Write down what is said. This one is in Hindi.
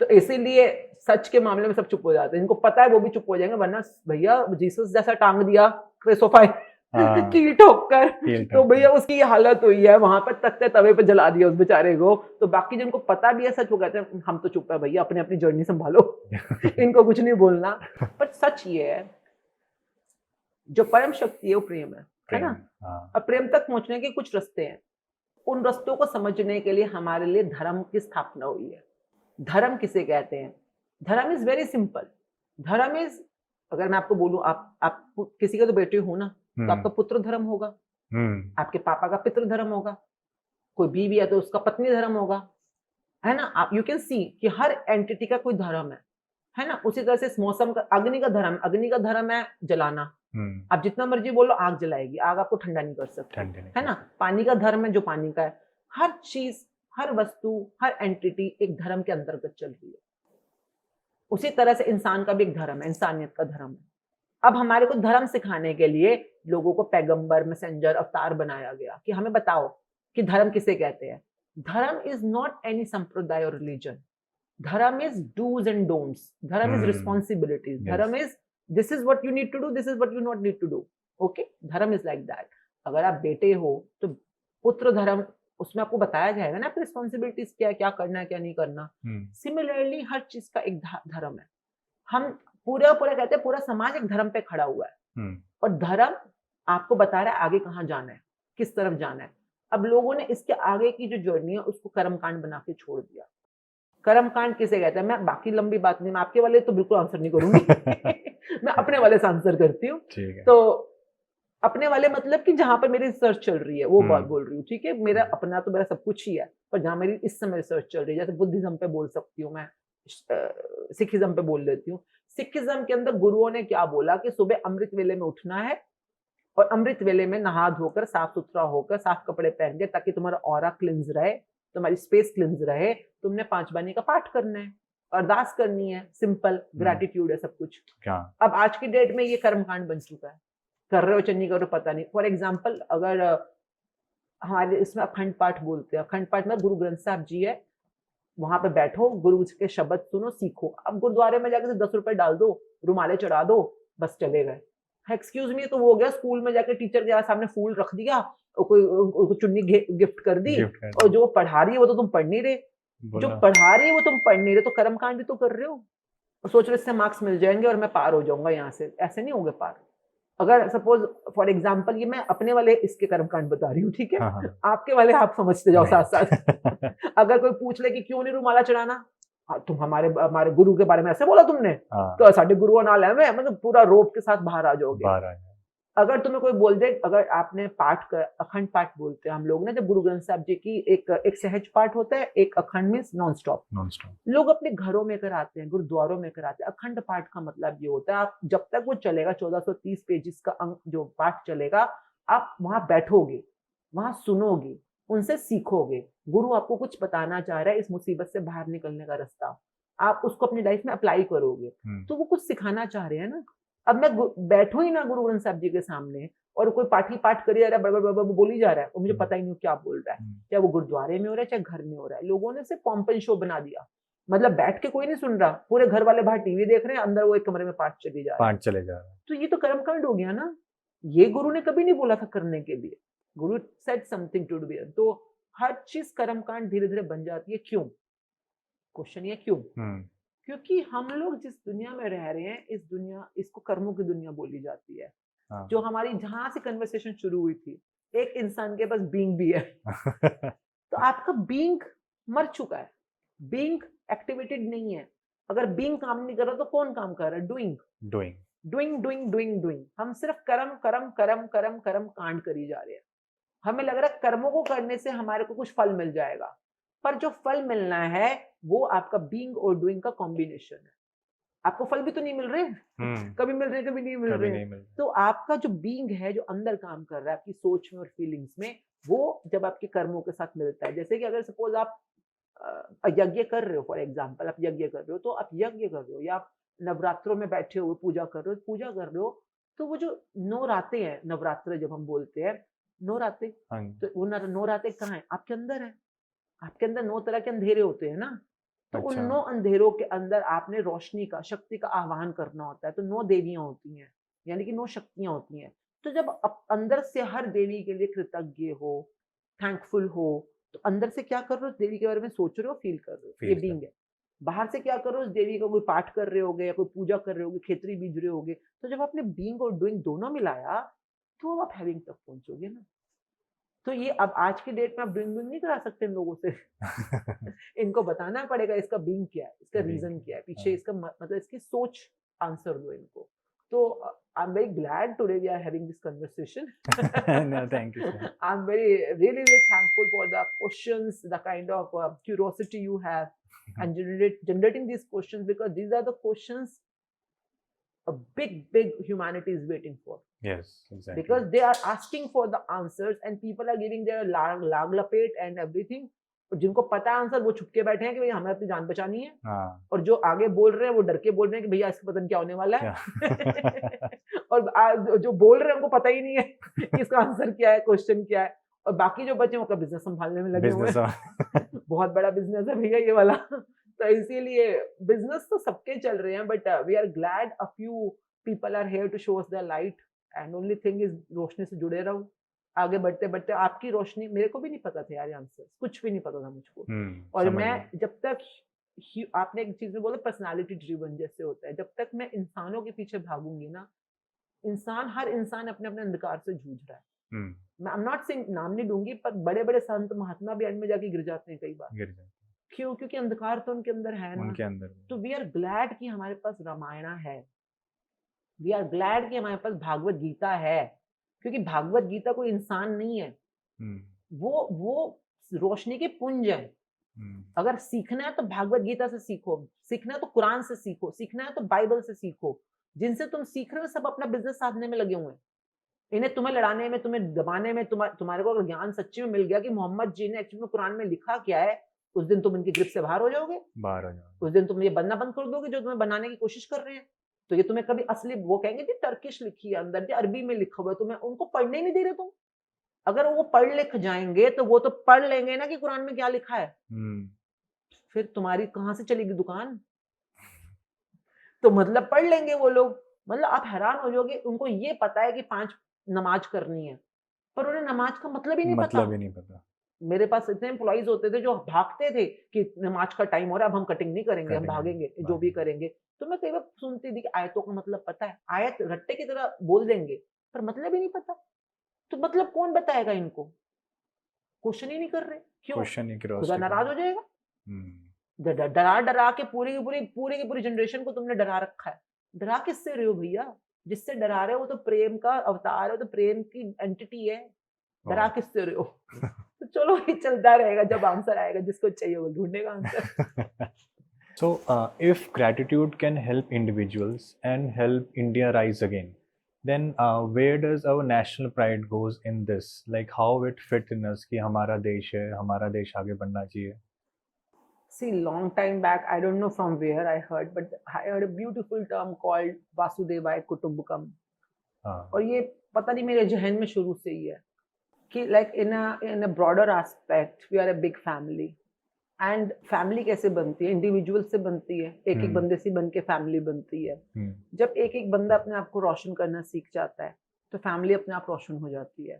तो इसीलिए सच के मामले में सब चुप हो जाते हैं, इनको पता है वो भी चुप हो जाएंगे, वरना भैया जीसस जैसा टांग दिया क्रिसोफाई कील ठोक कर, तो भैया उसकी हालत हुई है वहां पर, तख्ते तवे पे जला दिया उस बेचारे को। तो बाकी जिनको पता भी है सच, वो कहते हैं हम तो चुप है भैया, अपने अपनी जर्नी संभालो इनको कुछ नहीं बोलना। पर सच ये है, जो परम शक्ति है वो प्रेम है ना। और प्रेम तक पहुंचने के कुछ रास्ते हैं, उन रास्तों को समझने के लिए हमारे लिए धर्म की स्थापना हुई है। धर्म किसे कहते हैं? धर्म इज वेरी सिंपल। धर्म इज, अगर मैं आपको बोलूं, आप किसी का तो बेटे हो ना, तो आपका पुत्र धर्म होगा, आपके पापा का पितृ धर्म होगा, कोई बीवी है तो उसका पत्नी धर्म होगा, है ना। आप यू कैन सी कि हर एंटिटी का कोई धर्म है ना। उसी तरह से इस मौसम का, अग्नि का धर्म है जलाना। आप जितना मर्जी बोलो, आग जलाएगी, आग आपको ठंडा नहीं कर सकती, है ना। पानी का धर्म है जो पानी का है। हर चीज, हर वस्तु, हर एंटिटी एक धर्म के अंतर्गत चल रही है। उसी तरह से इंसान का भी एक धर्म है, इंसानियत का धर्म है। अब हमारे को धर्म सिखाने के लिए लोगों को पैगंबर, मैसेंजर, अवतार बनाया गया कि हमें बताओ कि धर्म किसे कहते हैं। धर्म इज नॉट एनी संप्रदाय और religion. Dharma is dos and don'ts, dharma is responsibilities, dharma is this is what you need to do, this is what you not need to do. Okay, dharma is like that. अगर आप बेटे हो तो पुत्र धर्म, उसमें आपको बताया जाएगा ना आपकी रिस्पॉन्सिबिलिटीज क्या है, क्या करना है क्या नहीं करना। सिमिलरली हर चीज का एक धर्म है। हम पूरा पूरा कहते हैं पूरा समाज एक धर्म पे खड़ा हुआ है, और धर्म आपको बता रहा है आगे कहाँ जाना है, किस तरफ जाना है। अब लोगों ने इसके आगे की जो जर्नी है उसको कर्मकांड बना के छोड़ दिया। कर्मकांड किसे कहते हैं? मैं बाकी लंबी बात नहीं, मैं आपके वाले तो बिल्कुल आंसर नहीं करूंगी मैं अपने वाले से आंसर करती हूँ। तो अपने वाले मतलब कि जहां पर मेरी रिसर्च चल रही है वो बात बोल रही हूँ, ठीक है। मेरा अपना तो मेरा सब कुछ ही है, पर जहां मेरी इस समय रिसर्च चल रही है, जैसे बुद्धिज्म पे बोल सकती हूँ मैं, सिखिज्म पे बोल लेती हूँ। सिखिज्म के अंदर गुरुओं ने क्या बोला कि सुबह अमृत वेले में उठना है, और अमृत वेले में नहा धोकर साफ सुथरा होकर साफ कपड़े पहन के, ताकि तुम्हारा ऑरा क्लिंज रहे, तुम्हारी स्पेस क्लिंज रहे, तुमने 5 बानी का पाठ करना है, अरदास करनी है, सिंपल ग्रैटिट्यूड है सब कुछ। अब आज की डेट में ये कर्मकांड बन चुका है, कर रहे हो चाहे नहीं कर रहे हो पता नहीं। फॉर एग्जाम्पल, अगर हमारे इसमें अखंड पाठ बोलते हैं, अखंड पाठ में गुरु ग्रंथ साहब जी है, वहां पे बैठो, गुरु के शब्द सुनो, सीखो। अब गुरुद्वारे में जाकर 10 रुपए डाल दो, रुमाले चढ़ा दो, बस चले गए। एक्सक्यूज मी, तो वो हो गया स्कूल में जाके टीचर के सामने फूल रख दिया, और कोई चुन्नी गिफ्ट कर दी, और जो पढ़ा रही है वो तो तुम पढ़ नहीं रहे, जो पढ़ा रही है वो तुम पढ़ नहीं रहे, तो कर्मकांड भी तो कर रहे हो, और सोच रहे इससे मार्क्स मिल जाएंगे और मैं पार हो जाऊंगा यहाँ से। ऐसे नहीं होंगे पार। अगर सपोज फॉर एग्जाम्पल, ये मैं अपने वाले इसके कर्मकांड बता रही हूँ, ठीक है। आपके वाले आप समझते जाओ साथ साथ अगर कोई पूछ ले कि क्यों नहीं रुमाला चढ़ाना, तुम हमारे हमारे गुरु के बारे में ऐसे बोला तुमने, तो साढ़े गुरु नाल है मैं, मतलब पूरा रोप के साथ बाहर आ जाओगे। अगर तुम्हें कोई बोल दे, अगर आपने पाठ कर, अखंड पाठ बोलते हैं हम लोग ना, जब गुरु ग्रंथ साहब जी की एक सहज पाठ होता है, एक अखंड मीन्स नॉन स्टॉप। लोग अपने घरों में कराते हैं, गुरुद्वारों में कराते हैं। अखंड पाठ का मतलब ये होता है, आप जब तक वो चलेगा, 1430 पेजेस का अंक जो पाठ चलेगा, आप वहां बैठोगे, वहां सुनोगे, उनसे सीखोगे। गुरु आपको कुछ बताना चाह रहा है, इस मुसीबत से बाहर निकलने का रास्ता, आप उसको अपनी लाइफ में अप्लाई करोगे, तो वो कुछ सिखाना चाह रहे हैं ना। अब मैं बैठू ही ना गुरु ग्रंथ साहब जी के सामने, और कोई पाठी पाठ करी जा रहा है, बड़बड़ बोली जा रहा है, और मुझे पता ही नहीं क्या बोल रहा है, चाहे वो गुरुद्वारे में हो रहा है चाहे घर में हो रहा है। लोगों ने सिर्फ पॉम्पन शो बना दिया, मतलब बैठ के कोई नहीं सुन रहा, पूरे घर वाले बाहर टीवी देख रहे हैं, अंदर वो एक कमरे में पाठ चले जा रहा है। तो ये तो कर्मकांड हो गया ना। ये गुरु ने कभी नहीं बोला था करने के लिए, गुरु सेड समथिंग टू डू। तो हर चीज कर्मकांड धीरे धीरे बन जाती है। क्यों? क्वेश्चन ये क्यों? क्योंकि हम लोग जिस दुनिया में रह रहे हैं, इस दुनिया, इसको कर्मों की दुनिया बोली जाती है। जो हमारी, जहां से कन्वर्सेशन शुरू हुई थी, एक इंसान के पास बीइंग भी है तो आपका बीइंग मर चुका है, बीइंग एक्टिवेटेड नहीं है। अगर बीइंग काम नहीं कर रहा तो कौन काम कर रहा है? Doing doing doing doing doing. हम सिर्फ कर्म कर्म कर्म कर्म कर्म कांड करी जा रहे हैं। हमें लग रहा है कर्मों को करने से हमारे को कुछ फल मिल जाएगा, पर जो फल मिलना है वो आपका बीइंग और डूइंग का कॉम्बिनेशन है। आपको फल भी तो नहीं मिल रहे, कभी मिल रहे कभी नहीं मिल रहे। तो आपका जो बीइंग है, जो अंदर काम कर रहा है आपकी सोच में और फीलिंग्स में, वो जब आपके कर्मों के साथ मिलता है। जैसे कि अगर सपोज आप यज्ञ कर रहे हो, फॉर एग्जाम्पल आप यज्ञ कर रहे हो, तो आप यज्ञ कर रहे हो, या आप नवरात्रों में बैठे हुए पूजा कर रहे हो, पूजा कर रहे हो, तो वो जो 9 रातें हैं, नवरात्र जब हम बोलते हैं 9 रातें, तो वो 9 रातें कहाँ है? आपके अंदर है। आपके अंदर 9 तरह के अंधेरे होते हैं ना, तो उन अच्छा 9 अंधेरों के अंदर आपने रोशनी का, शक्ति का आह्वान करना होता है। तो 9 देवियाँ होती हैं, यानी कि 9 शक्तियाँ होती हैं। तो जब अंदर से हर देवी के लिए कृतज्ञ हो, थैंकफुल हो, तो अंदर से क्या कर रहे हो? उस देवी के बारे में सोच रहे हो, फील कर रहे हो, ये फील कर। बीइंग है। बाहर से क्या कर रहे हो? उस देवी का कोई पाठ कर रहे होगे या कोई पूजा कर रहे होगे, खेतरी बीज रहे होगे। तो जब आपने बीइंग और डूइंग दोनों मिलाया, तो अब आप हैविंग तक पहुँचोगे ना। तो ये अब आज की डेट में आप डूइंग नहीं करा सकते इन लोगों से। इनको बताना पड़ेगा इसका बीइंग क्या है, इसका Being, रीज़न क्या है, पीछे हाँ। इसका मतलब इसकी सोच आंसर दो इनको। तो I am very glad today we are having this conversation. No, thank you, sir. I am very really thankful for the questions, the kind of curiosity you have and generating these questions, because these are the questions a big humanity is waiting for. Yes, exactly. Because they are asking for the answers and people are giving their lag lapet and everything. और जिनको पता है आंसर वो छुप के बैठे हैं कि भाई हमें अपनी जान बचानी है, हाँ और जो आगे बोल रहे हैं वो डर के बोल रहे हैं कि भैया इसका पता नहीं क्या होने वाला है। क्या और जो बोल रहे हैं उनको पता ही नहीं है कि इसका आंसर क्या है, क्वेश्चन क्या है। और बाकी जो बच्चे हैं वो अपना बिजनेस संभालने में लगे हुए बिजनेस हैं। बहुत बड़ा बिजनेस है भैया ये वाला। तो इसीलिए बिजनेस तो सबके चल रहे हैं, but we are glad a few people are here to show us the light, and only thing is रोशनी से जुड़े रहो। आगे बढ़ते बढ़ते आपकी रोशनी, मेरे को भी नहीं पता था यार आंसर, कुछ भी नहीं पता था मुझको। और समझ मैं गया। जब तक आपने एक चीज में बोला पर्सनालिटी ड्रिवन जैसे होता है, जब तक मैं इंसानों के पीछे भागूंगी ना, हर इंसान अपने अपने अंधकार से जूझ रहा है। मैं आई एम नॉट सेइंग, नाम नहीं दूंगी, पर बड़े बड़े संत महात्मा भी एंड में जाके गिर जाते हैं कई बार। गिर जाए क्यों? क्योंकि अंधकार तो उनके अंदर है ना। उनके अंदर। तो वी आर ग्लैड कि हमारे पास रामायण है, वी आर ग्लैड कि हमारे पास भागवत गीता है, क्योंकि भागवत गीता कोई इंसान नहीं है, वो रोशनी के पुंज है। अगर सीखना है तो भागवत गीता से सीखो, सीखना है तो कुरान से सीखो, सीखना है तो बाइबल से सीखो। जिनसे तुम सीख रहे हो सब अपना बिजनेस साधने में लगे हुए हैं। इन्हें तुम्हें लड़ाने में, तुम्हें दबाने में, तुम्हारे को अगर ज्ञान सच्ची में मिल गया कि मोहम्मद जी ने एक्चुअली में कुरान में लिखा क्या है, उस दिन तुम इनकी ग्रिप से बाहर हो जाओगे। बाहर हो जाओ। उस दिन तुम ये बनना बंद कर दोगे जो तुम्हें बनाने की कोशिश कर रहे हैं। तो ये तुम्हें कभी असली, वो कहेंगे जी टर्किश लिखी है अंदर, जी अरबी में लिखा हुआ है, तुम्हें उनको पढ़ने ही नहीं दे रहे तुम। अगर वो पढ़ लिख जाएंगे तो वो तो पढ़ लेंगे ना कि कुरान में क्या लिखा है। फिर तुम्हारी कहाँ से चलेगी दुकान? तो मतलब पढ़ लेंगे वो लोग। मतलब आप हैरान हो जाओगे, उनको ये पता है कि 5 नमाज करनी है, पर उन्हें नमाज का मतलब ही नहीं पता। मतलब ही नहीं पता। मेरे पास इतने एम्प्लॉइज होते थे जो भागते थे कि नमाज का टाइम हो रहा है, अब हम कटिंग नहीं करेंगे, हम भागेंगे, जो भी करेंगे। तो मैं कई बार सुनती थी कि आयतों का मतलब पता है, आयत रट्टे की तरह बोल देंगे, पर मतलब ही नहीं पता। तो मतलब कौन बताएगा इनको? क्वेश्चन ही नहीं कर रहे, क्यों? क्वेश्चन ही खुदा नाराज हो जाएगा। डरा डरा के पूरी की पूरी जनरेशन को तुमने डरा रखा है। डरा किससे रहे हो भैया? जिससे डरा रहे हो वो तो प्रेम का अवतार है, तो प्रेम की एंटिटी है। डरा किससे रहे हो? तो चलो ये चलता रहेगा, जब आंसर आएगा जिसको चाहिए वो ढूंढेगा answer. So, if gratitude can help individuals and help India rise again, then where does our national pride goes in this? Like how it fit in us कि हमारा देश है, हमारा देश आगे बढ़ना चाहिए. See, long time back, I don't know from where I heard, but I heard a beautiful term called Vasudevaya Kutumbakam. और ये पता नहीं मेरे जहन में शुरू से ही है कि like in a broader aspect, we are a big family. And family कैसे बनती है? इंडिविजुअल से बनती है, एक एक बंदे से बन के फैमिली बनती है। जब एक एक बंदा अपने आप को रोशन करना सीख जाता है तो फैमिली अपने आप रोशन हो जाती है।